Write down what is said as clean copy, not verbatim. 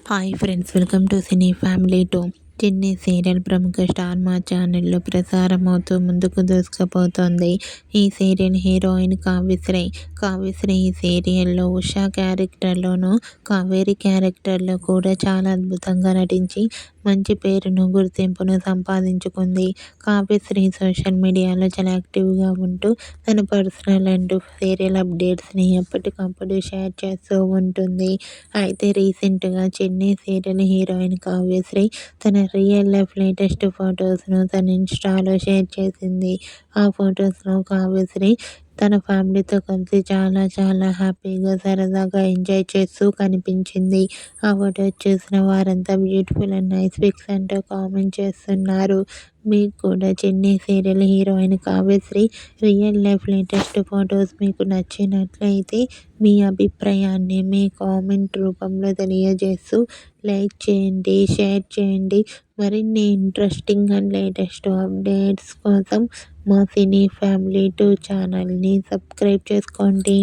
Hi friends, welcome to cine family two. చిన్ని serial ప్రముఖ star మా ఛానల్లో ప్రసారం అవుతూ ముందుకు దూసుకుపోతోంది. ఈ సీరియల్ హీరోయిన్ కావ్యశ్రీ. కావ్యశ్రీ ఈ సీరియల్లో ఉషా క్యారెక్టర్లోనూ, కావేరి క్యారెక్టర్లో కూడా చాలా అద్భుతంగా నటించి మంచి పేరును, గుర్తింపును సంపాదించుకుంది. కావ్యశ్రీ సోషల్ మీడియాలో చాలా యాక్టివ్గా ఉంటూ తన పర్సనల్ అండ్ సీరియల్ అప్డేట్స్ని ఎప్పటికప్పుడు షేర్ చేస్తూ ఉంటుంది. అయితే రీసెంట్గా చిన్ని సీరియల్ హీరోయిన్ కావ్యశ్రీ తన రియల్ లైఫ్ లేటెస్ట్ ఫొటోస్ను తన ఇన్స్టాలో షేర్ చేసింది. ఆ ఫొటోస్లో కావ్యశ్రీ తన ఫ్యామిలీతో కలిసి చాలా చాలా హ్యాపీగా, సరదాగా ఎంజాయ్ చేస్తూ కనిపించింది. ఆ ఫొటోస్ చూసిన వారంతా బ్యూటిఫుల్ అండ్ నైస్ పిక్స్ అంటూ కామెంట్ చేస్తున్నారు. మీకు కూడా చిన్ని serial heroine Kavyasri real life latest photos మీకు నచ్చినట్లయితే మీ అభిప్రాయాన్ని మీ కామెంట్ రూపంలో తెలియజేస్తూ లైక్ చేయండి, షేర్ చేయండి. మరిన్ని ఇంట్రెస్టింగ్ అండ్ లేటెస్ట్ అప్డేట్స్ కోసం మా సినీ ఫ్యామిలీ టూ ఛానల్ని సబ్స్క్రైబ్ చేసుకోండి.